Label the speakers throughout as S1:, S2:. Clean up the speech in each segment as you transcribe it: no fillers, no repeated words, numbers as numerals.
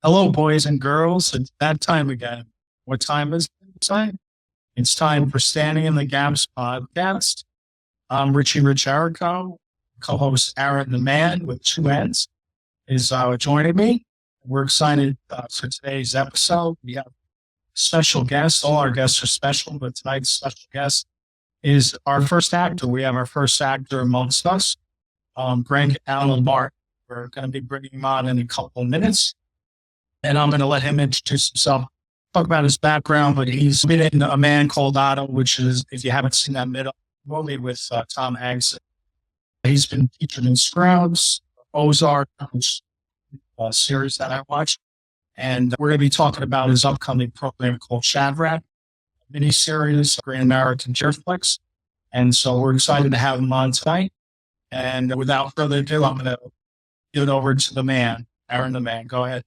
S1: Hello, boys and girls. It's that time again. What time is it tonight? It's time for Standing in the Gaps podcast. I'm Richy Errico, co-host Allan the Man with two N's is joining me. We're excited for today's episode. We have special guests. All our guests are special, but tonight's special guest is our first actor. We have our first actor amongst us, Greg Allan. We're going to be bringing him on in a couple of minutes. And I'm going to let him introduce himself, talk about his background, but he's been in A Man Called Otto, which is, if you haven't seen that movie with Tom Hanks, he's been featured in Scrubs, Ozark, which is a series that I watched. And we're going to be talking about his upcoming program called Shadrach, a miniseries, Great American Pure Flix. And so we're excited to have him on tonight. And without further ado, I'm going to give it over to the man, Allan the Man. Go ahead.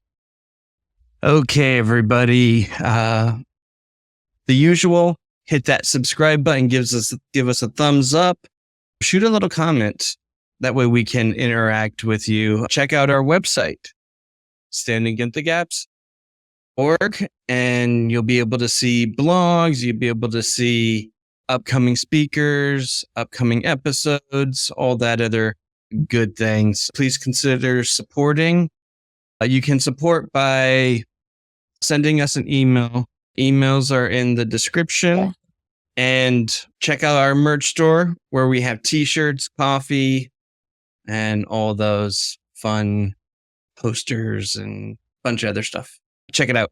S2: Okay, everybody. The usual, hit that subscribe button, give us a thumbs up, shoot a little comment. That way we can interact with you. Check out our website, standinginthegaps.org, and you'll be able to see blogs, you'll be able to see upcoming speakers, upcoming episodes, all that other good things. Please consider supporting. You can support by sending us an email. Emails are in the description. And check out our merch store where we have t-shirts, coffee, and all those fun posters and a bunch of other stuff. Check it out.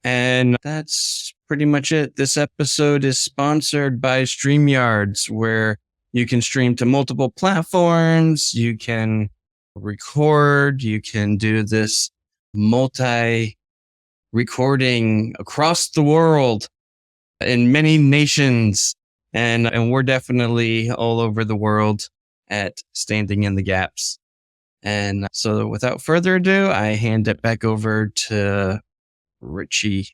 S2: And that's pretty much it. This episode is sponsored by StreamYards, where you can stream to multiple platforms. You can record. You can do this multi-recording across the world in many nations. And we're definitely all over the world at Standing in the Gaps. And so without further ado, I hand it back over to Richy.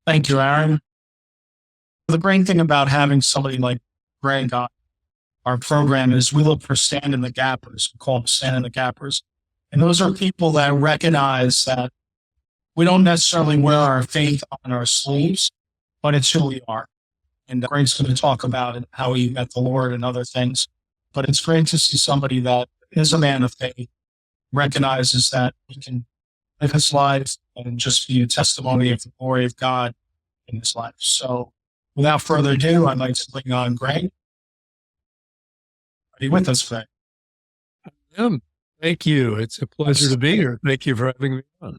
S1: Thank you, Allan. The great thing about having somebody like Greg on our program is we look for stand in the gappers. We call them stand in the gappers. And those are people that recognize that we don't necessarily wear our faith on our sleeves, but it's who we are. And Greg's going to talk about it, how he met the Lord and other things. But it's great to see somebody that is a man of faith, recognizes that he can live his life and just be a testimony of the glory of God in his life. So without further ado, I'd like to bring on Greg. Are you with us, Greg?
S3: Thank you. It's a pleasure to be here. Thank you for having me on.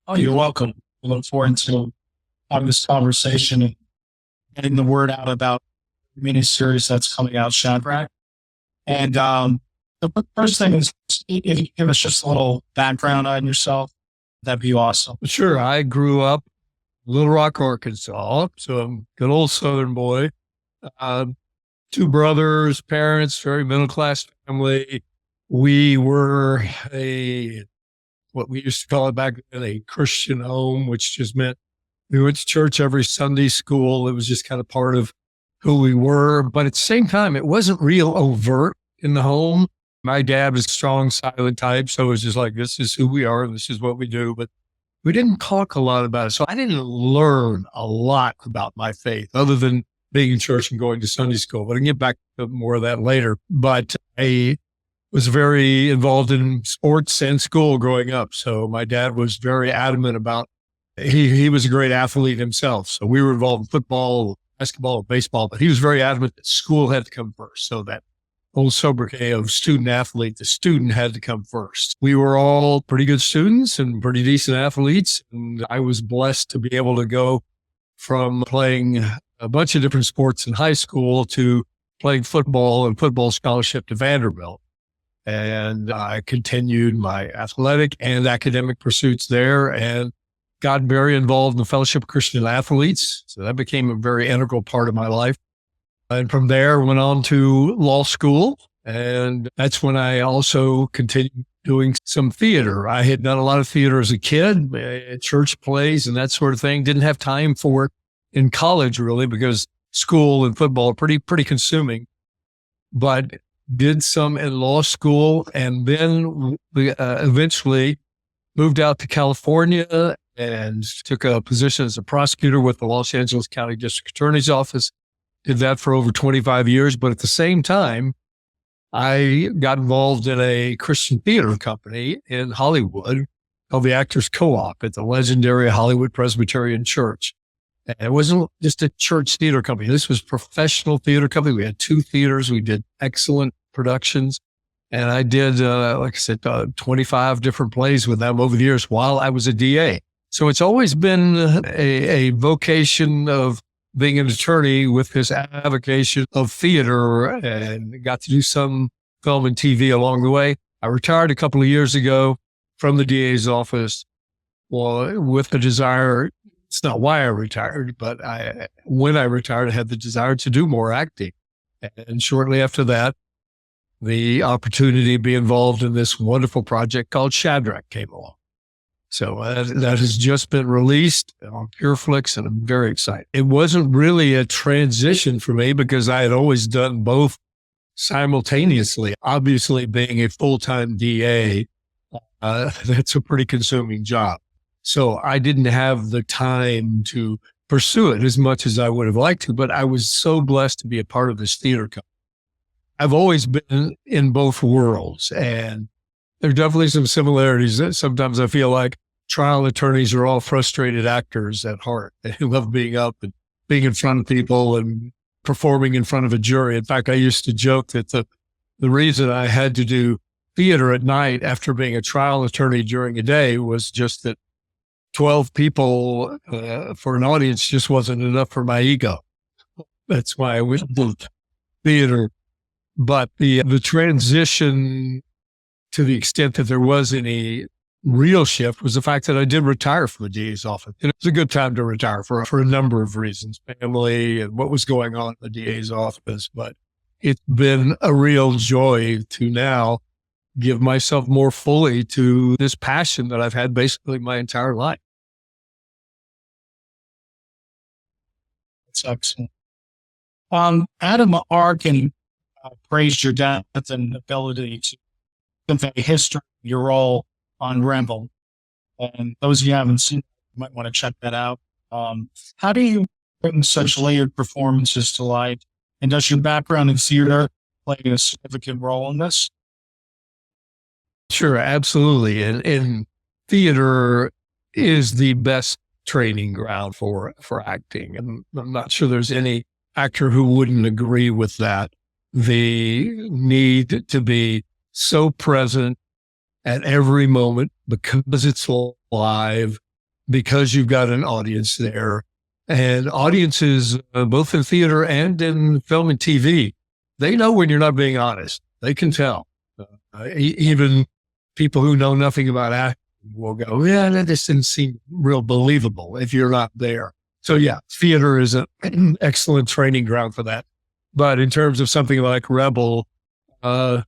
S1: Oh, you're welcome. We look forward to having this conversation and getting the word out about the miniseries that's coming out, Shadrach. And the first thing is, if you give us just a little background on yourself, that'd be awesome.
S3: Sure. I grew up in Little Rock, Arkansas, so I'm a good old Southern boy. Two brothers, parents, very middle-class family. We were what we used to call it back then, a Christian home, which just meant we went to church every Sunday school. It was just kind of part of who we were. But at the same time, it wasn't real overt in the home. My dad was a strong, silent type. So it was just like, this is who we are. This is what we do. But we didn't talk a lot about it. So I didn't learn a lot about my faith other than being in church and going to Sunday school. But I can get back to more of that later. But I was very involved in sports and school growing up. So my dad was very adamant about, he was a great athlete himself. So we were involved in football, basketball, baseball, but he was very adamant that school had to come first. So that old sobriquet of student athlete, the student had to come first. We were all pretty good students and pretty decent athletes. And I was blessed to be able to go from playing a bunch of different sports in high school to playing football and football scholarship to Vanderbilt. And I continued my athletic and academic pursuits there and got very involved in the Fellowship of Christian Athletes. So that became a very integral part of my life. And from there, went on to law school. And that's when I also continued doing some theater. I had done a lot of theater as a kid, church plays and that sort of thing. Didn't have time for it in college, really, because school and football are pretty consuming. But did some in law school, and then eventually moved out to California and took a position as a prosecutor with the Los Angeles County District Attorney's Office. Did that for over 25 years. But at the same time, I got involved in a Christian theater company in Hollywood called the Actors Co-op at the legendary Hollywood Presbyterian Church. And it wasn't just a church theater company. This was a professional theater company. We had 2 theaters. We did excellent productions. And I did, like I said, 25 different plays with them over the years while I was a DA. So it's always been a vocation of being an attorney with this avocation of theater, and got to do some film and TV along the way. I retired a couple of years ago from the DA's office, well, with the desire. It's not why I retired, but when I retired, I had the desire to do more acting. And shortly after that, the opportunity to be involved in this wonderful project called Shadrach came along. So that has just been released on Pure Flix, and I'm very excited. It wasn't really a transition for me because I had always done both simultaneously. Obviously, being a full-time DA, that's a pretty consuming job. So I didn't have the time to pursue it as much as I would have liked to, but I was so blessed to be a part of this theater company. I've always been in both worlds, and there are definitely some similarities. Sometimes I feel like trial attorneys are all frustrated actors at heart. They love being up and being in front of people and performing in front of a jury. In fact, I used to joke that the reason I had to do theater at night after being a trial attorney during a day was just that 12 people for an audience just wasn't enough for my ego. That's why I went to theater. But the transition, to the extent that there was any real shift, was the fact that I did retire from the DA's office. And it was a good time to retire for a number of reasons, family and what was going on in the DA's office. But it's been a real joy to now give myself more fully to this passion that I've had basically my entire life.
S1: That's excellent. Adam Arkin praised your depth and ability to convey history, your role on Rebel. And those of you who haven't seen it, you might want to check that out. How do you bring such layered performances to life? And does your background in theater play a significant role in this?
S3: Sure, absolutely. And theater is the best training ground for acting. And I'm not sure there's any actor who wouldn't agree with that. The need to be so present at every moment because it's live, because you've got an audience there. And audiences, both in theater and in film and TV, they know when you're not being honest. They can tell. Even people who know nothing about acting will go, yeah, that just didn't seem real believable if you're not there. So yeah, theater is an excellent training ground for that. But in terms of something like Rebel, there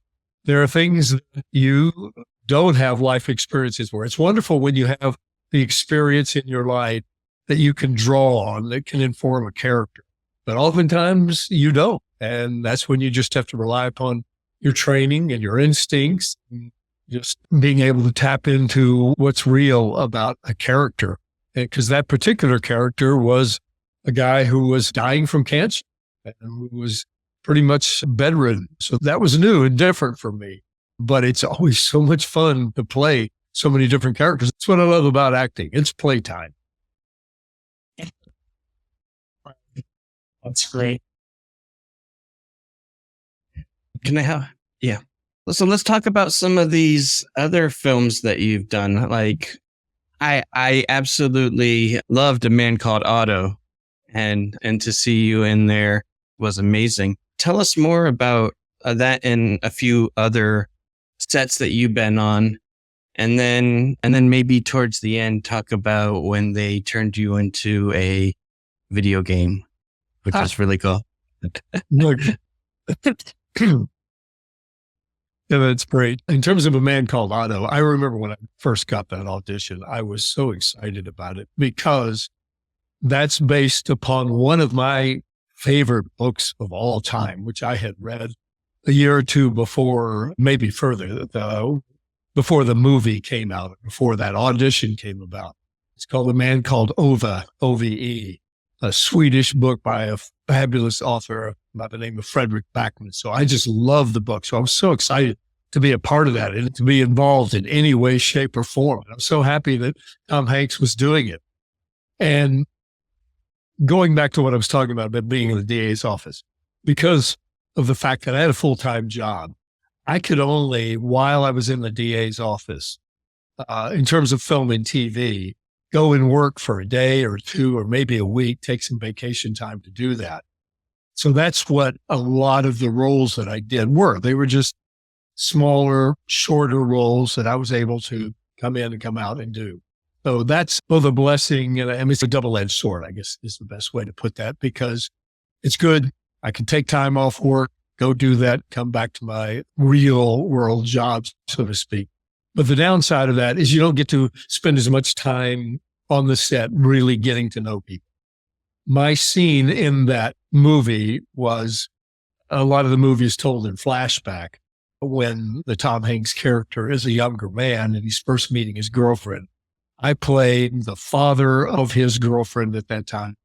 S3: are things that you don't have life experiences for. It's wonderful when you have the experience in your life that you can draw on, that can inform a character. But oftentimes you don't. And that's when you just have to rely upon your training and your instincts, and just being able to tap into what's real about a character. Because that particular character was a guy who was dying from cancer and who was pretty much bedridden. So that was new and different for me. But it's always so much fun to play so many different characters. That's what I love about acting. It's playtime.
S1: That's great.
S2: Can I have? Yeah. So let's talk about some of these other films that you've done. Like, I absolutely loved A Man Called Otto, and to see you in there was amazing. Tell us more about that and a few other sets that you've been on, and then maybe towards the end talk about when they turned you into a video game, which was really cool.
S3: Look, yeah, that's great. In terms of A Man Called Otto, I remember when I first got that audition, I was so excited about it because that's based upon one of my favorite books of all time, which I had read a year or two before, maybe further, before the movie came out, before that audition came about. It's called A Man Called Otto, OVE, a Swedish book by a fabulous author by the name of Frederick Backman. So I just love the book. So I was so excited to be a part of that and to be involved in any way, shape, or form. I'm so happy that Tom Hanks was doing it. And going back to what I was talking about being in the DA's office, because of the fact that I had a full-time job, I could only, while I was in the DA's office, in terms of film and TV, go and work for a day or two or maybe a week, take some vacation time to do that. So that's what a lot of the roles that I did were. They were just smaller, shorter roles that I was able to come in and come out and do. So that's both a blessing and it's a double-edged sword, I guess is the best way to put that, because it's good. I can take time off work, go do that, come back to my real world jobs, so to speak. But the downside of that is you don't get to spend as much time on the set really getting to know people. My scene in that movie was a lot of the movie is told in flashback when the Tom Hanks character is a younger man and he's first meeting his girlfriend. I played the father of his girlfriend at that time,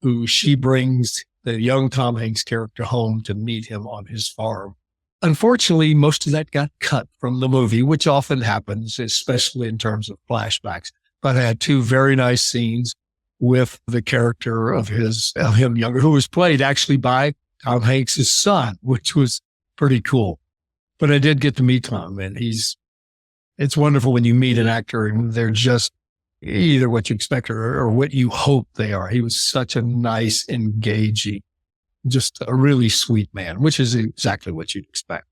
S3: who she brings the young Tom Hanks character home to meet him on his farm. Unfortunately, most of that got cut from the movie, which often happens, especially in terms of flashbacks. But I had two very nice scenes with the character of him younger, who was played actually by Tom Hanks' son, which was pretty cool. But I did get to meet Tom, and it's wonderful when you meet an actor and they're just either what you expect or what you hope they are. He was such a nice, engaging, just a really sweet man, which is exactly what you'd expect.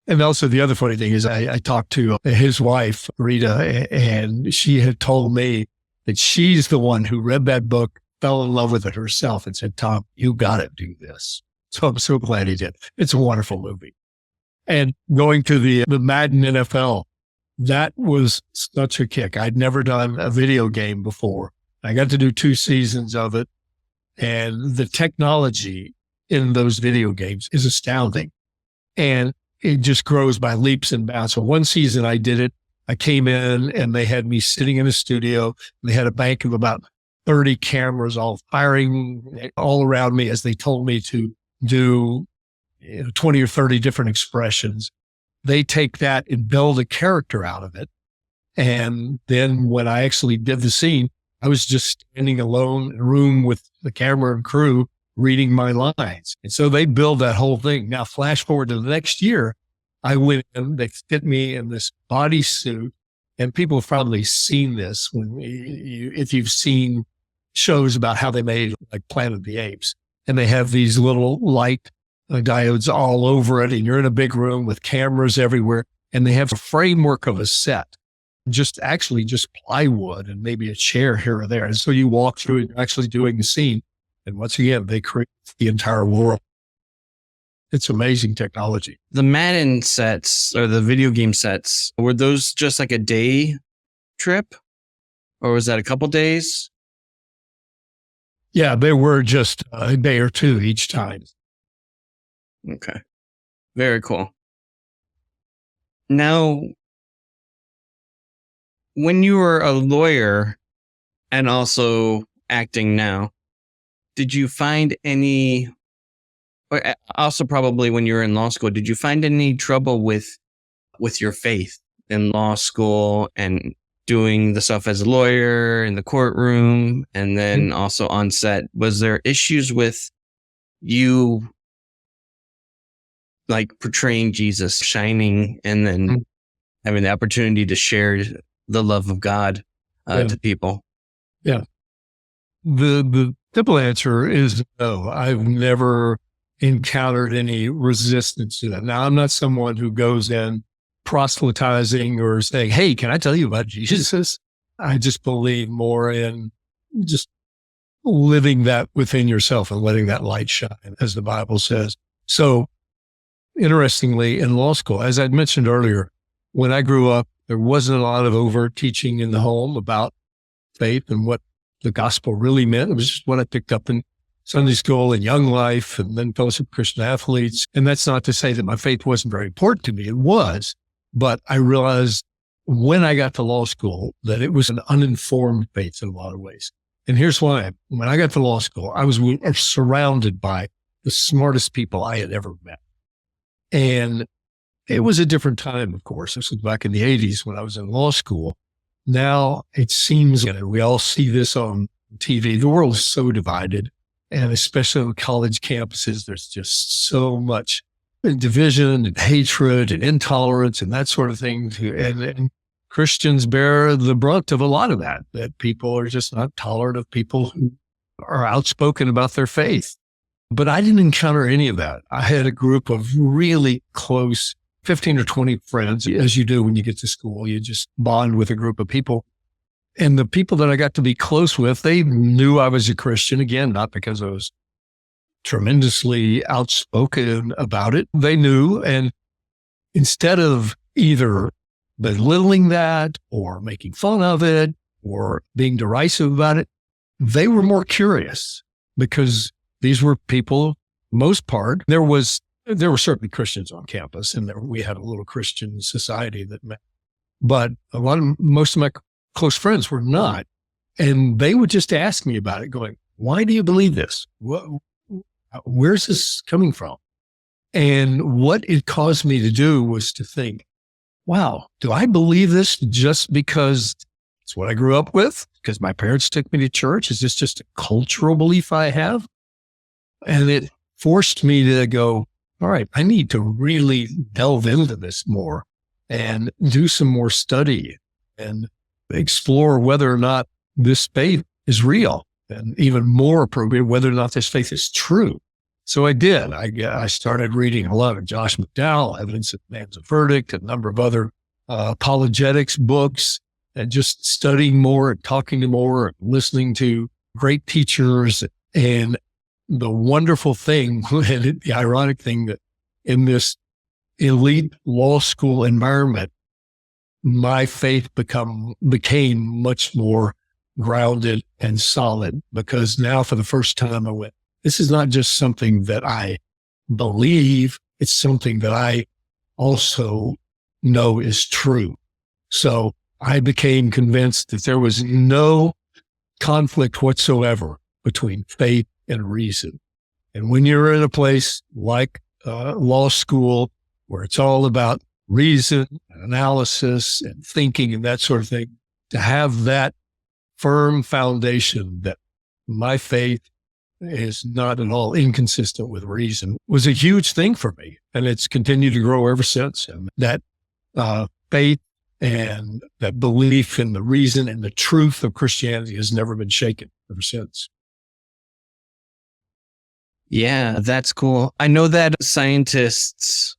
S3: And also the other funny thing is I talked to his wife, Rita, and she had told me that she's the one who read that book, fell in love with it herself and said, Tom, you got to do this. So I'm so glad he did. It's a wonderful movie. And going to the Madden NFL, that was such a kick. I'd never done a video game before. I got to do 2 seasons of it. And the technology in those video games is astounding. And it just grows by leaps and bounds. So one season I did it. I came in and they had me sitting in a studio. And they had a bank of about 30 cameras all firing all around me as they told me to do 20 or 30 different expressions. They take that and build a character out of it. And then when I actually did the scene, I was just standing alone in a room with the camera and crew reading my lines. And so they build that whole thing. Now, flash forward to the next year, I went in, they fit me in this bodysuit, and people have probably seen this if you've seen shows about how they made like Planet of the Apes, and they have these little light diodes all over it, and you're in a big room with cameras everywhere, and they have a framework of a set, just plywood and maybe a chair here or there. And so you walk through it, you're actually doing the scene. And once again, they create the entire world. It's amazing technology.
S2: The Madden sets or the video game sets, were those just like a day trip? Or was that a couple days?
S3: Yeah, they were just a day or two each time.
S2: Okay. Very cool. Now, when you were a lawyer and also acting now, did you find any, or also probably when you were in law school, did you find any trouble with your faith in law school and doing the stuff as a lawyer in the courtroom and then also on set? Was there issues with you like portraying Jesus shining and then having the opportunity to share the love of God to people?
S3: Yeah. The simple answer is no. I've never encountered any resistance to that. Now, I'm not someone who goes in proselytizing or saying, hey, can I tell you about Jesus? I just believe more in just living that within yourself and letting that light shine, as the Bible says. So interestingly, in law school, as I'd mentioned earlier, when I grew up, there wasn't a lot of overt teaching in the home about faith and what the gospel really meant. It was just what I picked up in Sunday school and young life, and then fellowship of Christian athletes. And that's not to say that my faith wasn't very important to me. It was, but I realized when I got to law school that it was an uninformed faith in a lot of ways. And here's why. When I got to law school, I was surrounded by the smartest people I had ever met. And it was a different time, of course. This was back in the 80s when I was in law school. Now it seems, we all see this on TV. The world is so divided. And especially on college campuses, there's just so much division and hatred and intolerance and that sort of thing. And Christians bear the brunt of a lot of that people are just not tolerant of people who are outspoken about their faith. But I didn't encounter any of that. I had a group of really close 15 or 20 friends, as you do when you get to school. You just bond with a group of people. And the people that I got to be close with, they knew I was a Christian. Again, not because I was tremendously outspoken about it. They knew. And instead of either belittling that or making fun of it or being derisive about it, they were more curious because these were people, most part, there were certainly Christians on campus, and we had a little Christian society that met. But most of my close friends were not. And they would just ask me about it, going, why do you believe this? Where's this coming from? And what it caused me to do was to think, wow, do I believe this just because it's what I grew up with? Because my parents took me to church? Is this just a cultural belief I have? And it forced me to go, all right, I need to really delve into this more and do some more study and explore whether or not this faith is real, and even more appropriate, whether or not this faith is true. So I did. I started reading a lot of Josh McDowell, Evidence of Man's Verdict, a number of other apologetics books, and just studying more and talking to more and listening to great teachers. And the wonderful thing, and the ironic thing, that in this elite law school environment, my faith became much more grounded and solid, because now for the first time I went, this is not just something that I believe, it's something that I also know is true. So I became convinced that there was no conflict whatsoever between faith and reason. And when you're in a place like law school, where it's all about reason, and analysis, and thinking, and that sort of thing, to have that firm foundation that my faith is not at all inconsistent with reason was a huge thing for me. And it's continued to grow ever since. And that faith and that belief in the reason and the truth of Christianity has never been shaken ever since.
S2: Yeah, that's cool. I know that scientists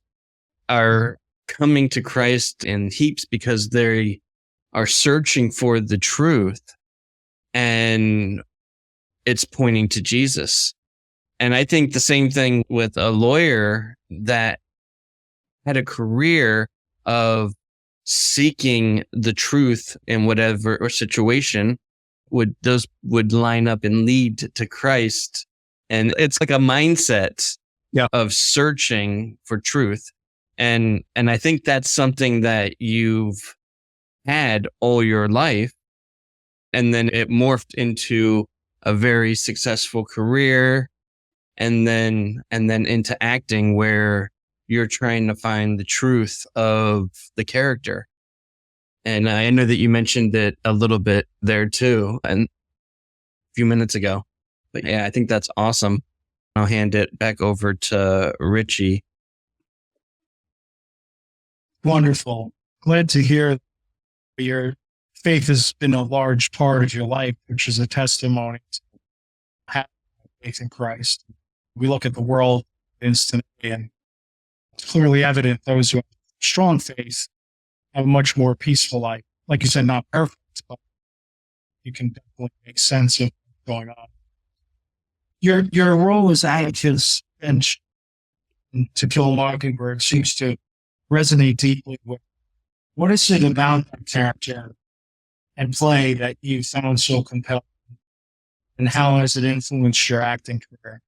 S2: are coming to Christ in heaps because they are searching for the truth, and it's pointing to Jesus. And I think the same thing with a lawyer that had a career of seeking the truth in whatever situation would line up and lead to Christ. And it's like a mindset of searching for truth. And I think that's something that you've had all your life. And then it morphed into a very successful career, and then into acting, where you're trying to find the truth of the character. And I know that you mentioned it a little bit there too, and a few minutes ago. But yeah, I think that's awesome. I'll hand it back over to Richy.
S1: Wonderful. Glad to hear your faith has been a large part of your life, which is a testimony to having faith in Christ. We look at the world instantly, and it's clearly evident those who have strong faith have a much more peaceful life. Like you said, not perfect, but you can definitely make sense of what's going on. Your role as Atticus Finch in To Kill a Mockingbird seems to resonate deeply with. What is it about that character and play that you found so compelling? and how has it influenced your acting career?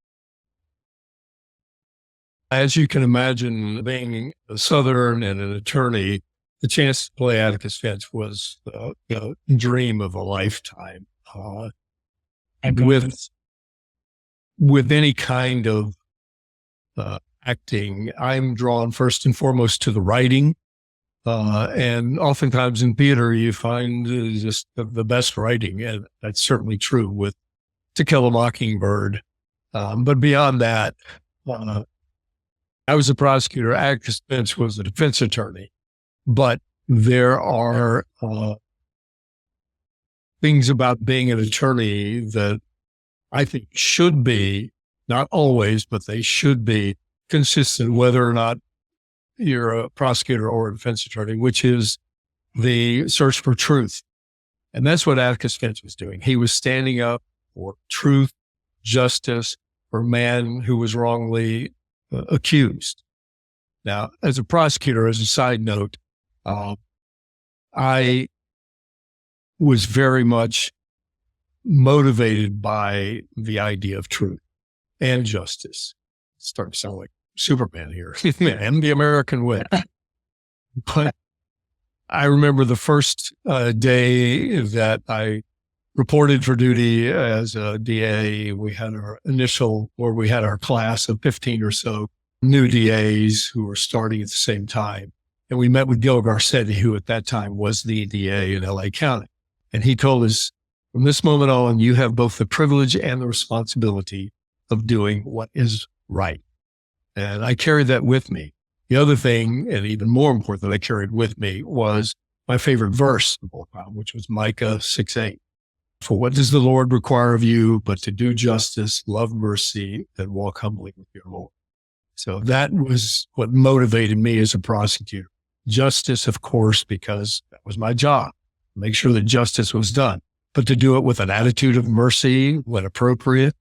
S3: As you can imagine, being a Southern and an attorney, the chance to play Atticus Finch was the dream of a lifetime. And with any kind of acting, I'm drawn first and foremost to the writing. And oftentimes in theater, you find just the best writing. And that's certainly true with To Kill a Mockingbird. But beyond that, I was a prosecutor. Atticus Finch was a defense attorney. But there are things about being an attorney that I think should be, not always, but they should be consistent, whether or not you're a prosecutor or a defense attorney, which is the search for truth. And that's what Atticus Finch was doing. He was standing up for truth, justice, for Mann who was wrongly accused. Now, as a prosecutor, as a side note, I was very much motivated by the idea of truth and justice. Starting to sound like Superman here, and the American way. But I remember the first day that I reported for duty as a DA. We had our class of 15 or so new DAs who were starting at the same time. And we met with Gil Garcetti, who at that time was the DA in LA County. And he told us, from this moment on, you have both the privilege and the responsibility of doing what is right. And I carried that with me. The other thing, and even more important that I carried with me, was my favorite verse of all time, which was Micah 6:8. For what does the Lord require of you but to do justice, love mercy, and walk humbly with your Lord? So that was what motivated me as a prosecutor. Justice, of course, because that was my job, make sure that justice was done, but to do it with an attitude of mercy when appropriate,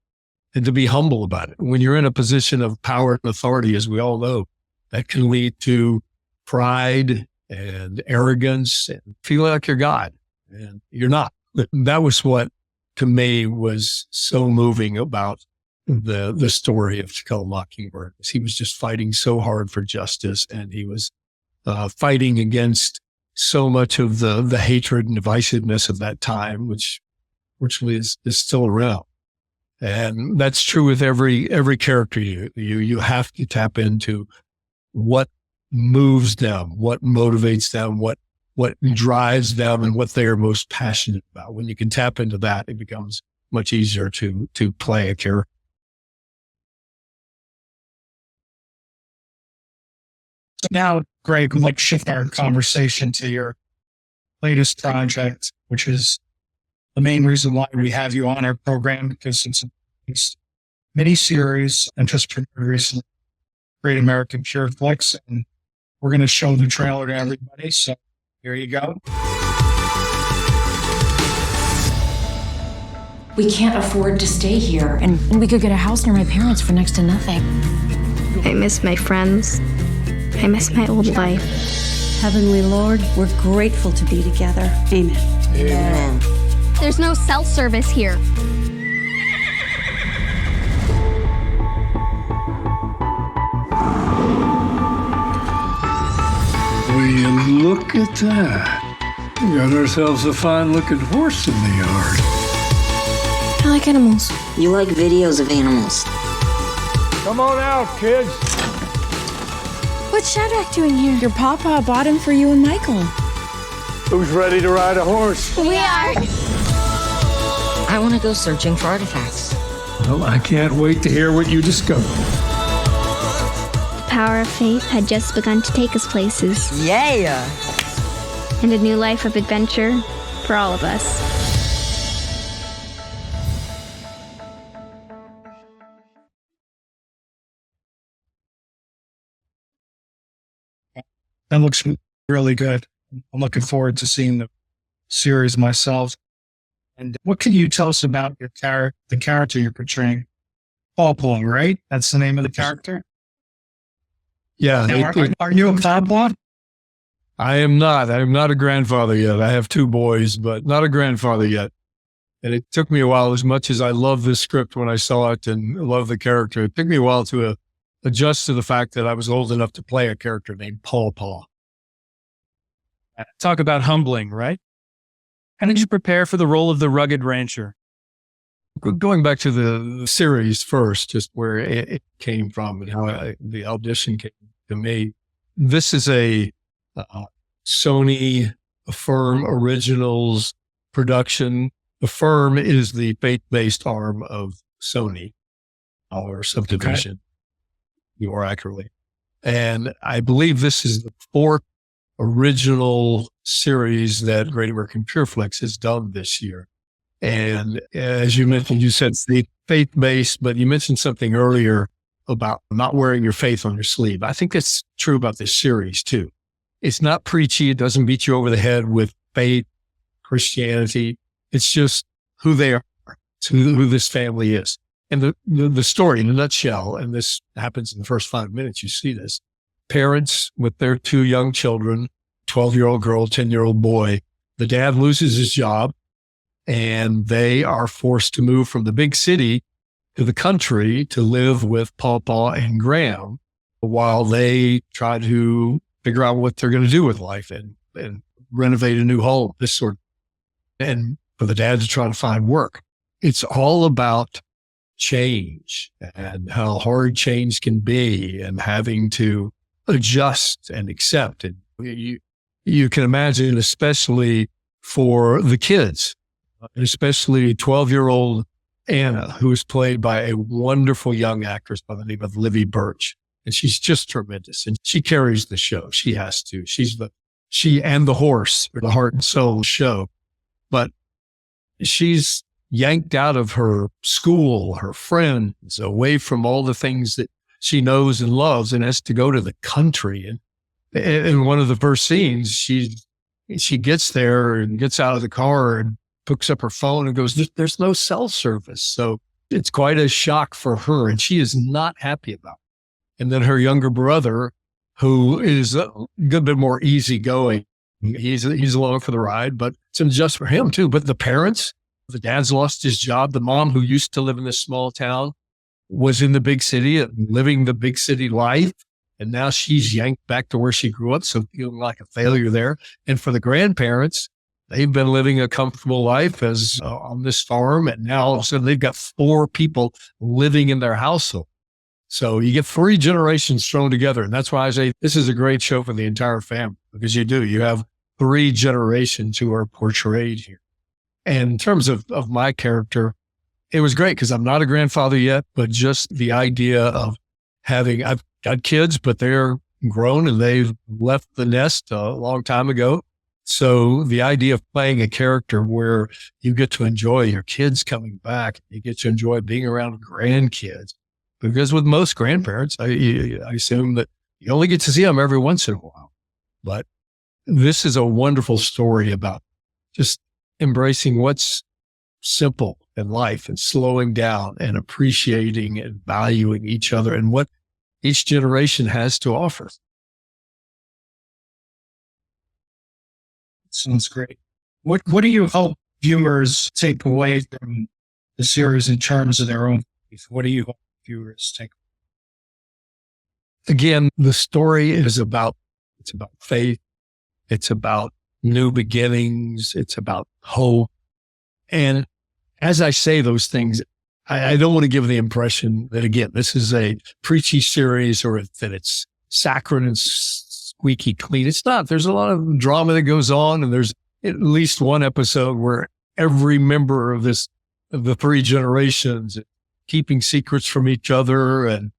S3: and to be humble about it. When you're in a position of power and authority, as we all know, that can lead to pride and arrogance and feeling like you're God, and you're not. That was what, to me, was so moving about the story of To Kill a Mockingbird. He was just fighting so hard for justice, and he was fighting against so much of the hatred and divisiveness of that time, which virtually is still around. And that's true with every character. You have to tap into what moves them, what motivates them, what drives them, and what they are most passionate about. When you can tap into that, it becomes much easier to play a character.
S1: Now, Greg, we'd like to shift our conversation to your latest project, which is the main reason why we have you on our program, because it's a mini-series and just premiered recently, Great American Pure Flix, and we're going to show the trailer to everybody. So here you go.
S4: We can't afford to stay here, and we could get a house near my parents for next to nothing.
S5: I miss my friends. I miss my old life.
S6: Heavenly Lord, we're grateful to be together. Amen.
S5: Amen.
S7: There's no cell service here.
S8: Will you look at that? We got ourselves a fine-looking horse in the yard.
S6: I like animals.
S9: You like videos of animals.
S8: Come on out, kids.
S6: What's Shadrach doing here? Your papa bought him for you and Michael.
S8: Who's ready to ride a horse?
S7: We are.
S9: I want to go searching for artifacts.
S8: Well, I can't wait to hear what you discover.
S5: The power of faith had just begun to take us places.
S9: Yeah!
S5: And a new life of adventure for all of us.
S1: That looks really good. I'm looking forward to seeing the series myself. And what can you tell us about your the character you're portraying? Paw, right? That's the name of the character?
S3: Yeah.
S1: Now, are you a Paw?
S3: I am not. I am not a grandfather yet. I have two boys, but not a grandfather yet. And it took me a while, as much as I loved this script when I saw it and loved the character, it took me a while to adjust to the fact that I was old enough to play a character named Paw Paw.
S10: Talk about humbling, right? How did you prepare for the role of the rugged rancher?
S3: Going back to the series first, just where it came from and how the audition came to me. This is a Sony Affirm Originals production. Affirm is the faith-based arm of Sony, our subdivision, more accurately. And I believe this is the fourth original series that Great American Pure Flix has done this year. And as you mentioned, you said the faith-based, but you mentioned something earlier about not wearing your faith on your sleeve. I think that's true about this series too. It's not preachy. It doesn't beat you over the head with faith, Christianity. It's just who they are. It's who this family is. And the story in a nutshell, and this happens in the first 5 minutes, you see this. Parents with their two young children, 12-year-old girl, 10-year-old boy. The dad loses his job and they are forced to move from the big city to the country to live with Paw Paw and Graham while they try to figure out what they're going to do with life and renovate a new home, this sort of, and for the dad to try to find work. It's all about change and how hard change can be and having to adjust and accept. And you can imagine, especially for the kids, especially 12-year-old Anna, who is played by a wonderful young actress by the name of Livy Birch. And she's just tremendous. And she carries the show. She has to. She and the horse are the heart and soul show. But she's yanked out of her school, her friends, away from all the things that she knows and loves, and has to go to the country. And in one of the first scenes, she gets there and gets out of the car and picks up her phone and goes, there's no cell service. So it's quite a shock for her, and she is not happy about it. And then her younger brother, who is a good bit more easygoing, he's along for the ride, but it's an adjust for him too. But the parents, the dad's lost his job. The mom, who used to live in this small town, was in the big city, living the big city life. And now she's yanked back to where she grew up, so feeling like a failure there. And for the grandparents, they've been living a comfortable life as on this farm, and now all of a sudden they've got 4 people living in their household. So you get 3 generations thrown together. And that's why I say this is a great show for the entire family, because you have 3 generations who are portrayed here. And in terms of my character, it was great because I'm not a grandfather yet, but just the idea of I've got kids, but they're grown and they've left the nest a long time ago. So the idea of playing a character where you get to enjoy your kids coming back, you get to enjoy being around grandkids, because with most grandparents, I assume that you only get to see them every once in a while. But this is a wonderful story about just embracing what's simple in life and slowing down and appreciating and valuing each other and what each generation has to offer.
S1: Sounds great. What do you hope viewers take away from the series in terms of their own faith? What do you hope viewers take?
S3: Again, the story is about faith. It's about new beginnings. It's about hope. And as I say those things, I don't want to give the impression that, again, this is a preachy series or that it's saccharine and squeaky clean. It's not. There's a lot of drama that goes on, and there's at least one episode where every member of the 3 generations, keeping secrets from each other and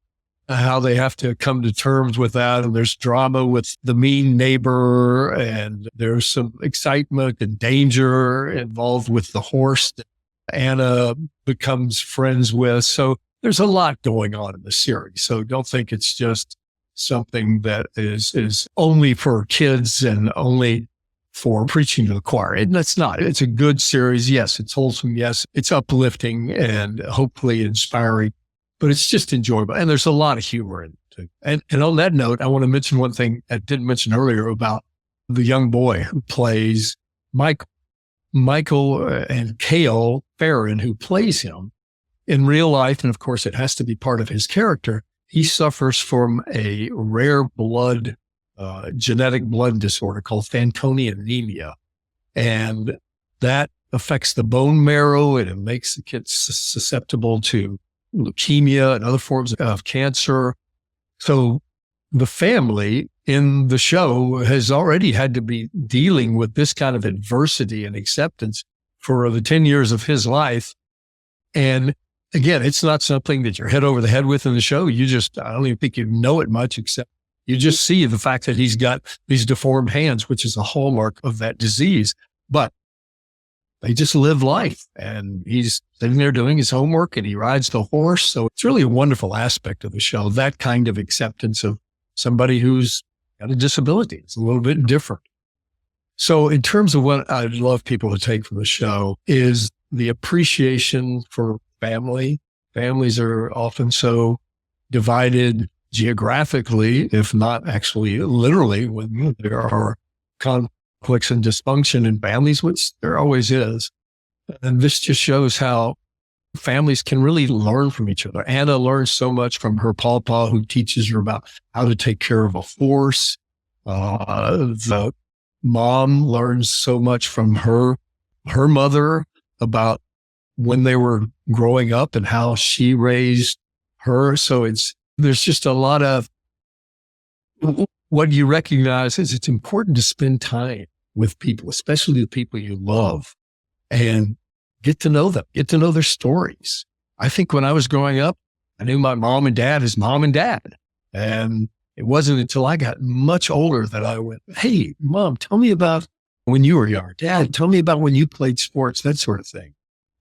S3: how they have to come to terms with that. And there's drama with the mean neighbor, and there's some excitement and danger involved with the horse that Anna becomes friends with. So there's a lot going on in the series. So don't think it's just something that is only for kids and only for preaching to the choir. That's not. It's a good series. Yes, it's wholesome. Yes, it's uplifting and hopefully inspiring, but it's just enjoyable. And there's a lot of humor in it too. And on that note, I want to mention one thing I didn't mention earlier about the young boy who plays Michael and Kale Farron, who plays him, in real life, and of course it has to be part of his character, he suffers from a rare blood, genetic blood disorder called Fanconi anemia. And that affects the bone marrow and it makes the kids susceptible to leukemia and other forms of cancer. So the family in the show has already had to be dealing with this kind of adversity and acceptance for the 10 years of his life. And again, it's not something that you're head over the head with in the show. I don't even think you know it much, except you just see the fact that he's got these deformed hands, which is a hallmark of that disease. But they just live life, and he's sitting there doing his homework and he rides the horse. So it's really a wonderful aspect of the show, that kind of acceptance of somebody who's got a disability. It's a little bit different. So in terms of what I'd love people to take from the show is the appreciation for family. Families are often so divided geographically, if not actually literally, when there are conflicts and dysfunction in families, which there always is. And this just shows how families can really learn from each other. Anna learns so much from her pawpaw, who teaches her about how to take care of a horse. The mom learns so much from her mother about when they were growing up and how she raised her. So there's just a lot of what you recognize is it's important to spend time with people, especially the people you love, and get to know them, get to know their stories. I think when I was growing up, I knew my mom and dad as mom and dad. And it wasn't until I got much older that I went, hey, Mom, tell me about when you were young. Dad, tell me about when you played sports, that sort of thing.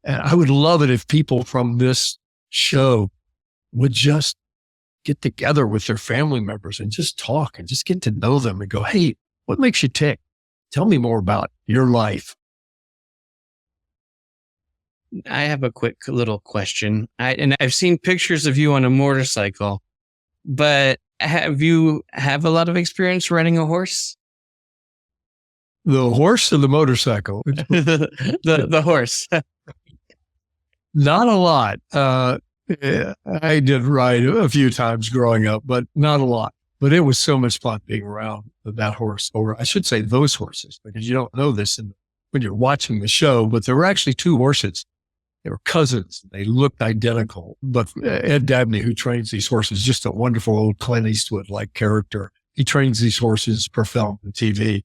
S3: And I would love it if people from this show would just get together with their family members and just talk and just get to know them and go, hey, what makes you tick? Tell me more about your life.
S2: I have a quick little question. I've seen pictures of you on a motorcycle, but have you have a lot of experience riding a horse?
S3: The horse or the motorcycle?
S2: the horse.
S3: Not a lot. I did ride a few times growing up, but not a lot. But it was so much fun being around that horse, or I should say those horses, because you don't know this when you're watching the show, but there were actually two horses. They were cousins. They looked identical. But Ed Dabney, who trains these horses, just a wonderful old Clint Eastwood-like character. He trains these horses for film and TV.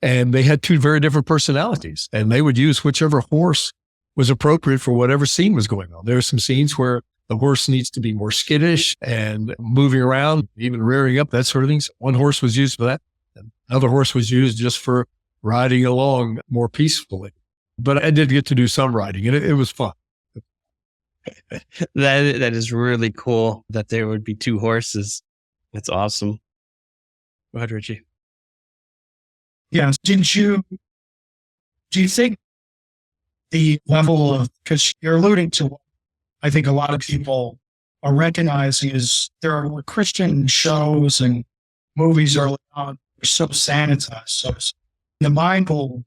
S3: And they had two very different personalities. And they would use whichever horse was appropriate for whatever scene was going on. There are some scenes where the horse needs to be more skittish and moving around, even rearing up, that sort of thing. So one horse was used for that. Another horse was used just for riding along more peacefully. But I did get to do some riding, and it was fun.
S2: That is really cool that there would be two horses. That's awesome. Go ahead, Richy.
S1: Yeah. Do you think the level of, because you're alluding to what I think a lot of people are recognizing is there are Christian shows and movies early on are so sanitized. So the Bible,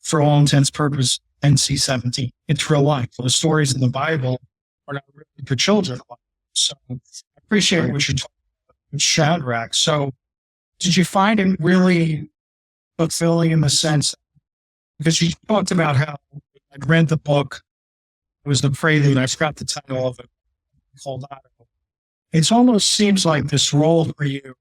S1: for all intents and purposes, NC-17. It's real life. The stories in the Bible are not really for children. So I appreciate what you're talking about with Shadrach. So did you find it really fulfilling in the sense, because you talked about how I'd read the book, it was the prelude, I forgot the title of it, called Otto. It almost seems like this role for you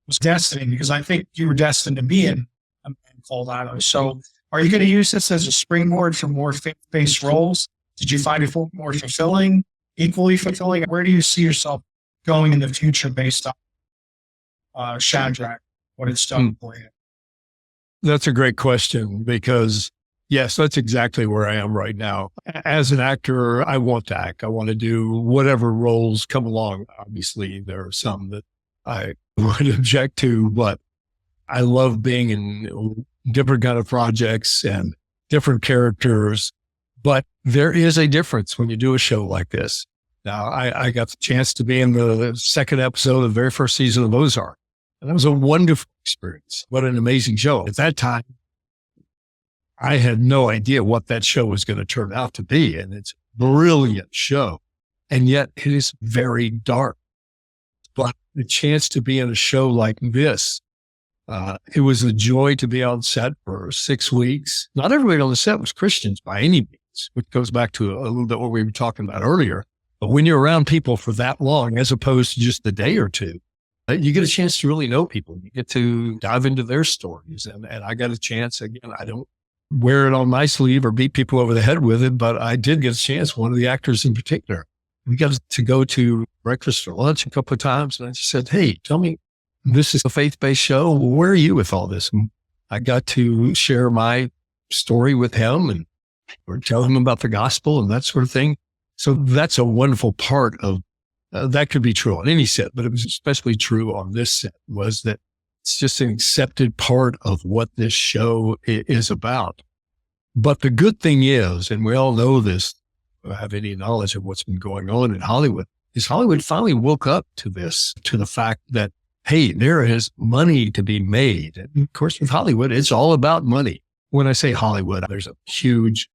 S1: was destiny, because I think you were destined to be in A Man Called Otto. So are you going to use this as a springboard for more faith-based roles? Did you find it more fulfilling, equally fulfilling? Where do you see yourself going in the future based on Shadrach, what it's done for you?
S3: That's a great question, because yes, that's exactly where I am right now. As an actor, I want to act. I want to do whatever roles come along. Obviously, there are some that I would object to, but I love being in different kind of projects and different characters. But there is a difference when you do a show like this. Now, I got the chance to be in the second episode of the very first season of Ozark. And that was a wonderful experience. What an amazing show. At that time, I had no idea what that show was going to turn out to be. And it's a brilliant show. And yet it is very dark. But the chance to be in a show like this, it was a joy to be on set for 6 weeks. Not everybody on the set was Christians by any means, which goes back to a little bit what we were talking about earlier. But when you're around people for that long, as opposed to just a day or two, you get a chance to really know people. You get to dive into their stories. And I got a chance, again, I don't wear it on my sleeve or beat people over the head with it, but I did get a chance, one of the actors in particular. We got to go to breakfast or lunch a couple of times. And I just said, hey, tell me, this is a faith-based show. Where are you with all this? And I got to share my story with him and or tell him about the gospel and that sort of thing. So that's a wonderful part of that could be true on any set, but it was especially true on this set, was that it's just an accepted part of what this show is about. But the good thing is, and we all know this, have any knowledge of what's been going on in Hollywood, is Hollywood finally woke up to this, to the fact that, hey, there is money to be made. And of course, with Hollywood, it's all about money. When I say Hollywood, there's a huge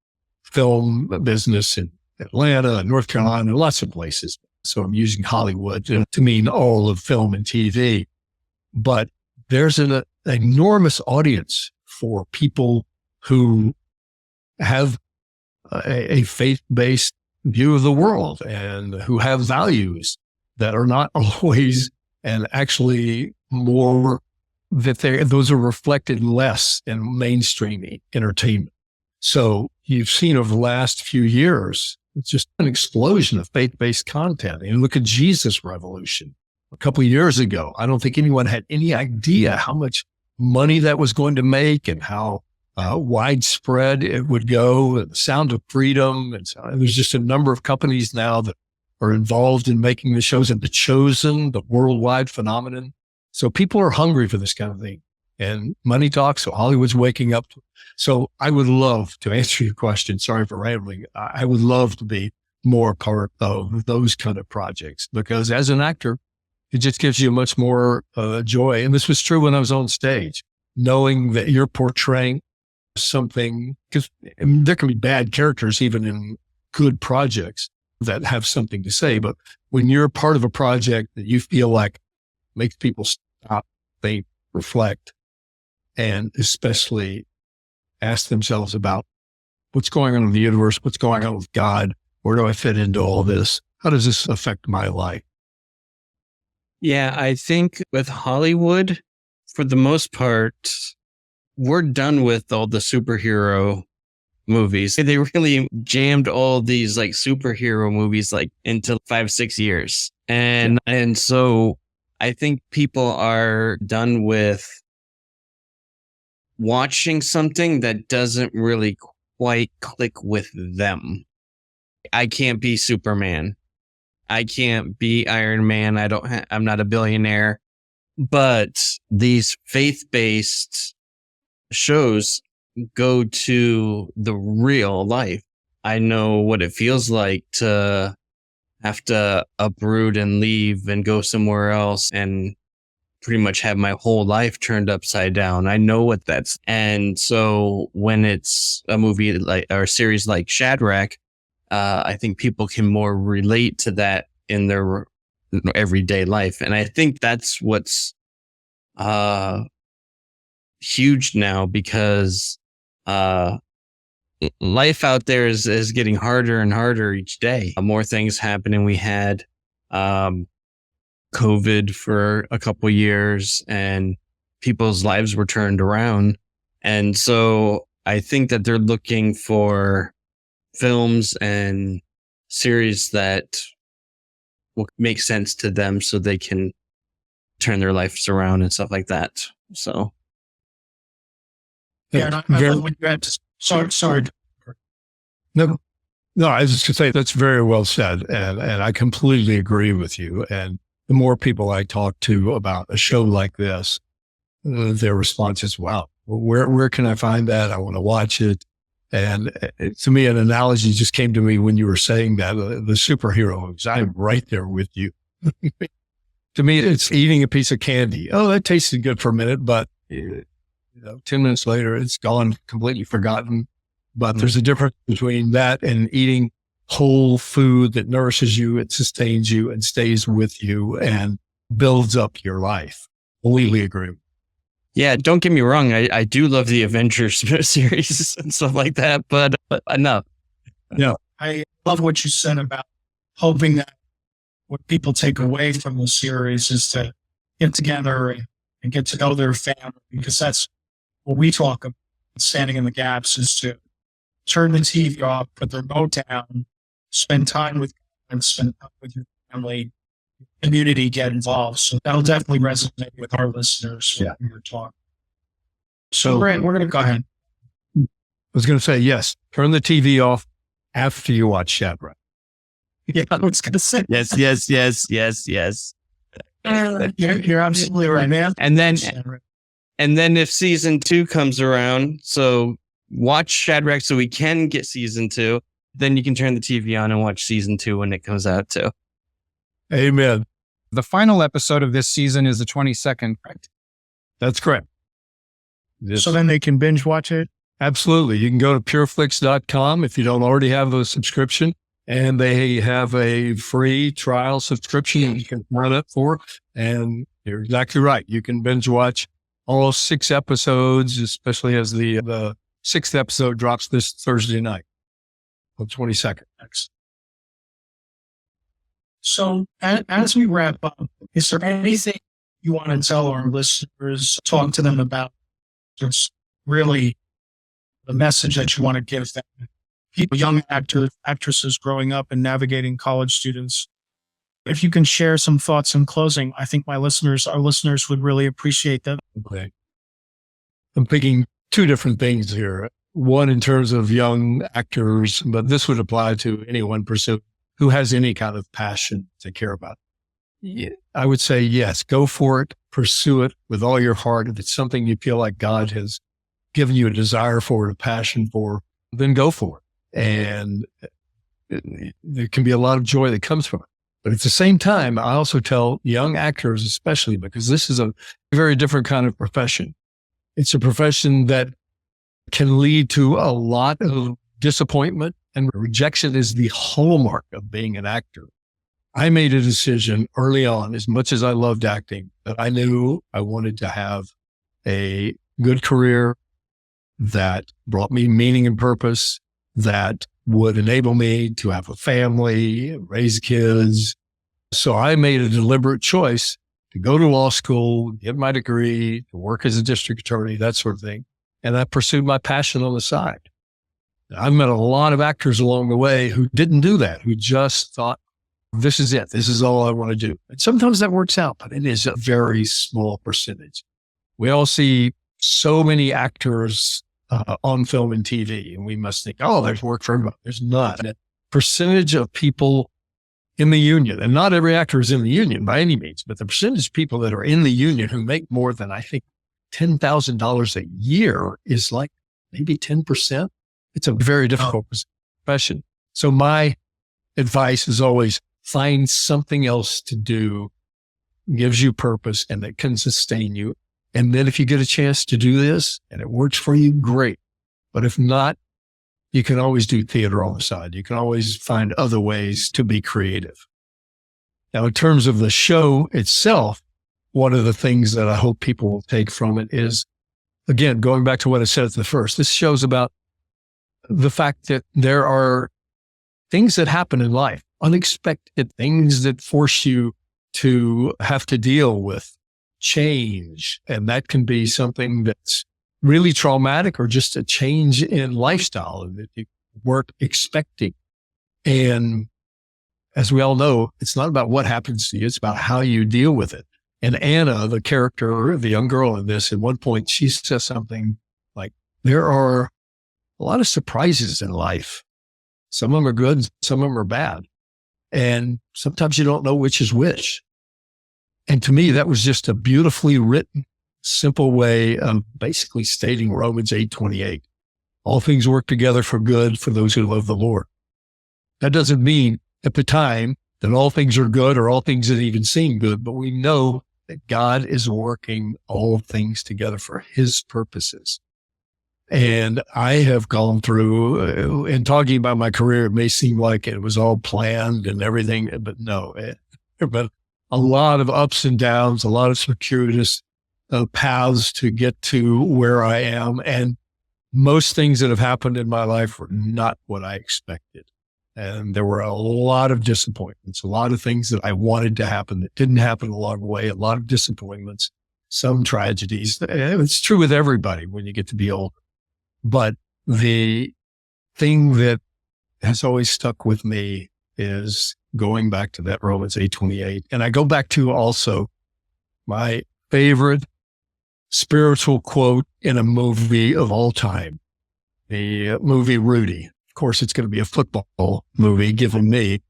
S3: film business in Atlanta and North Carolina and lots of places. So I'm using Hollywood to mean all of film and TV. But there's an enormous audience for people who have a faith-based view of the world and who have values that are not always, and actually more, that those are reflected less in mainstream entertainment. So you've seen over the last few years, it's just an explosion of faith-based content. And look at Jesus Revolution. A couple of years ago, I don't think anyone had any idea how much money that was going to make and how widespread it would go. The Sound of Freedom. And so there's just a number of companies now that are involved in making the shows, and The Chosen, the worldwide phenomenon. So people are hungry for this kind of thing, and money talks. So Hollywood's waking up. So I would love to answer your question. Sorry for rambling. I would love to be more part of those kind of projects, because as an actor, it just gives you much more joy. And this was true when I was on stage, knowing that you're portraying something, because there can be bad characters even in good projects that have something to say. But when you're part of a project that you feel like makes people stop, think, reflect, and especially ask themselves about what's going on in the universe, what's going on with God, where do I fit into all this? How does this affect my life?
S2: Yeah, I think with Hollywood, for the most part, we're done with all the superhero movies. They really jammed all these like superhero movies like into 5-6 years. And so I think people are done with watching something that doesn't really quite click with them. I can't be Superman. I can't be Iron Man. I'm not a billionaire. But these faith-based shows go to the real life. I know what it feels like to have to uproot and leave and go somewhere else and pretty much have my whole life turned upside down. I know what that's. And so when it's a movie like, or a series like Shadrach, I think people can more relate to that in their everyday life. And I think that's what's huge now, because life out there is getting harder and harder each day. More things happening. We had COVID for a couple of years, and people's lives were turned around. And so I think that they're looking for films and series that will make sense to them so they can turn their lives around and stuff like that. So.
S1: Yeah, I love when you had to, sorry.
S3: No, I was just going to say that's very well said. And I completely agree with you. And the more people I talk to about a show like this, their response is, wow, where can I find that? I want to watch it. And to me, an analogy just came to me when you were saying that, the superhero movies. I'm right there with you. To me, it's eating a piece of candy. Oh, that tasted good for a minute, but 10 minutes later, it's gone, completely forgotten. But there's a difference between that and eating whole food that nourishes you, it sustains you, and stays with you and builds up your life. Completely agree.
S2: Yeah, don't get me wrong. I do love the Avengers series and stuff like that, but enough.
S3: Yeah.
S1: I love what you said about hoping that what people take away from the series is to get together and get to know their family, because that's what we talk about, standing in the gaps, is to turn the TV off, put the remote down, spend time with and spend time with your family, community, get involved. So that'll definitely resonate with our listeners when we're talking. So, Brent, we're going to go ahead.
S3: I was going to say, yes, turn the TV off after you watch Shadrach.
S1: Yeah, I was going to say.
S2: Yes.
S1: You're absolutely right, man.
S2: And then if season 2 comes around, so watch Shadrach so we can get season 2. Then you can turn the TV on and watch season 2 when it comes out too.
S3: Amen.
S10: The final episode of this season is the 22nd, correct?
S3: That's correct.
S10: So then they can binge watch it?
S3: Absolutely. You can go to pureflix.com if you don't already have a subscription, and they have a free trial subscription you can sign up for. And you're exactly right. You can binge watch all 6 episodes, especially as the 6th episode drops this Thursday night, the 22nd.
S1: So as we wrap up, is there anything you want to tell our listeners, talk to them about, just really the message that you want to give them? People, young actors, actresses growing up and navigating college students. If you can share some thoughts in closing, I think our listeners would really appreciate that.
S3: Okay. I'm thinking 2 different things here. One in terms of young actors, but this would apply to anyone who has any kind of passion to care about. Yeah, I would say, yes, go for it. Pursue it with all your heart. If it's something you feel like God has given you a desire for, a passion for, then go for it. And there can be a lot of joy that comes from it. But at the same time, I also tell young actors, especially because this is a very different kind of profession. It's a profession that can lead to a lot of disappointment, and rejection is the hallmark of being an actor. I made a decision early on, as much as I loved acting, that I knew I wanted to have a good career that brought me meaning and purpose, that would enable me to have a family, raise kids. So I made a deliberate choice to go to law school, get my degree, to work as a district attorney, that sort of thing. And I pursued my passion on the side. I've met a lot of actors along the way who didn't do that, who just thought, this is it. This is all I want to do. And sometimes that works out, but it is a very small percentage. We all see so many actors on film and TV, and we must think, oh, there's work for everybody. There's not. A percentage of people in the union, and not every actor is in the union by any means, but the percentage of people that are in the union who make more than, I think, $10,000 a year is like maybe 10%. It's a very difficult profession. So my advice is always find something else to do, gives you purpose, and that can sustain you. And then if you get a chance to do this and it works for you, great. But if not, you can always do theater on the side. You can always find other ways to be creative. Now, in terms of the show itself, one of the things that I hope people will take from it is, again, going back to what I said at the first, this show's about the fact that there are things that happen in life, unexpected things that force you to have to deal with change. And that can be something that's really traumatic or just a change in lifestyle that you weren't expecting. And as we all know, it's not about what happens to you. It's about how you deal with it. And Anna, the character, the young girl in this, at one point, she says something like, there are a lot of surprises in life. Some of them are good, some of them are bad. And sometimes you don't know which is which. And to me, that was just a beautifully written, simple way of basically stating Romans 8:28. All things work together for good for those who love the Lord. That doesn't mean at the time that all things are good or all things that even seem good, but we know that God is working all things together for his purposes. And I have gone through, in talking about my career, it may seem like it was all planned and everything, but no, but a lot of ups and downs, a lot of circuitous paths to get to where I am. And most things that have happened in my life were not what I expected. And there were a lot of disappointments, a lot of things that I wanted to happen that didn't happen along the way, a lot of disappointments, some tragedies. It's true with everybody when you get to be old. But the thing that has always stuck with me is going back to that Romans 8:28. And I go back to also my favorite spiritual quote in a movie of all time, the movie Rudy. Of course, it's going to be a football movie given me.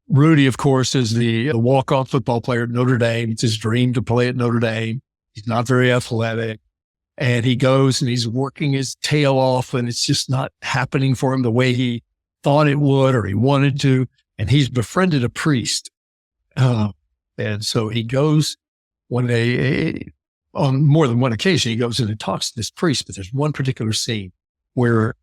S3: Rudy, of course, is the walk-on football player at Notre Dame. It's his dream to play at Notre Dame. He's not very athletic. And he goes and he's working his tail off and it's just not happening for him the way he thought it would or he wanted to. And he's befriended a priest. And so he goes on more than one occasion, he goes and he talks to this priest, but there's one particular scene where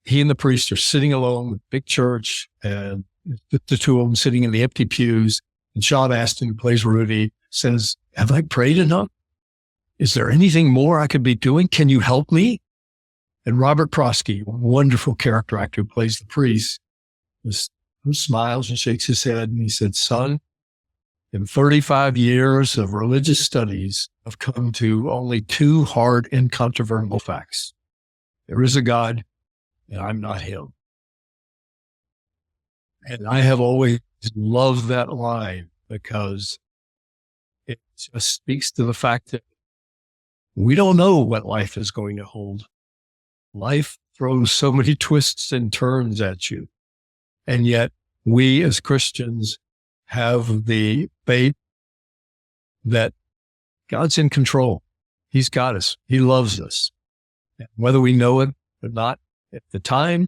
S3: he and the priest are sitting alone with big church and the two of them sitting in the empty pews. And Sean Astin, who plays Rudy, says, "Have I prayed enough? Is there anything more I could be doing? Can you help me?" And Robert Prosky, a wonderful character actor who plays the priest, who smiles and shakes his head. And he said, "Son, in 35 years of religious studies, I've come to only two hard, incontrovertible facts. There is a God, and I'm not him." And I have always loved that line because it just speaks to the fact that we don't know what life is going to hold. Life throws so many twists and turns at you. And yet we as Christians have the faith that God's in control. He's got us. He loves us. And whether we know it or not at the time,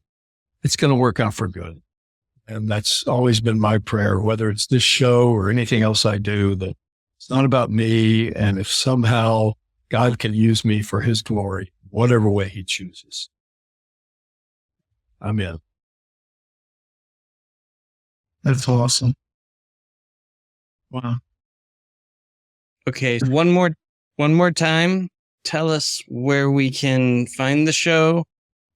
S3: it's going to work out for good. And that's always been my prayer, whether it's this show or anything else I do, that it's not about me. And if somehow God can use me for his glory, whatever way he chooses, I'm in.
S1: That's awesome. Wow.
S2: Okay. One more time. Tell us where we can find the show.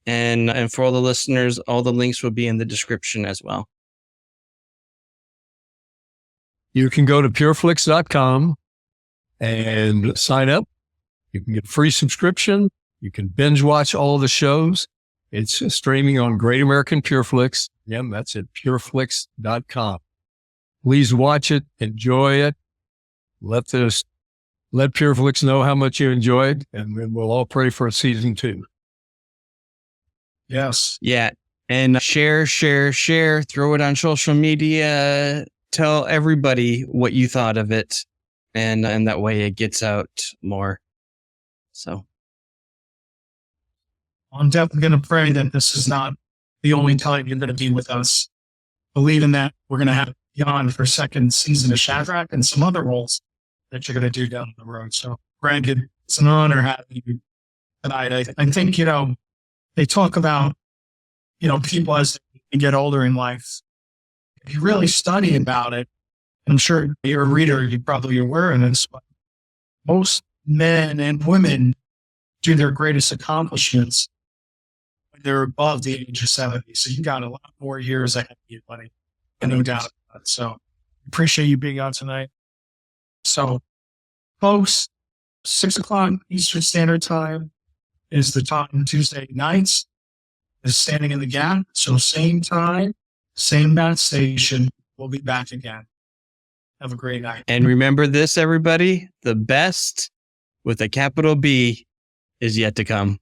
S2: And for all the listeners, all the links will be in the description as well.
S3: You can go to pureflix.com and sign up. You can get a free subscription. You can binge watch all the shows. It's streaming on Great American Pure Flix. Again, that's at pureflix.com. Please watch it, enjoy it. Let Pure Flix know how much you enjoyed, and then we'll all pray for a season 2.
S1: Yes.
S2: Yeah. And share. Throw it on social media. Tell everybody what you thought of it. And that way it gets out more. So
S1: I'm definitely going to pray that this is not the only time you're going to be with us. Believing that we're going to have you on for second season of Shadrach and some other roles that you're going to do down the road. So, Greg, it's an honor having you tonight. I think, they talk about, people as they get older in life. If you really study about it, I'm sure you're a reader, you're probably aware of this, but most men and women do their greatest accomplishments when they're above the age of 70. So you got a lot more years ahead of you, buddy. And no doubt about it. So appreciate you being on tonight. So, folks, 6:00 Eastern Standard Time is the time. Tuesday nights is Standing in the Gap. So same time, same bat station. We'll be back again. Have a great night.
S2: And remember this, everybody, the best with a capital B is yet to come.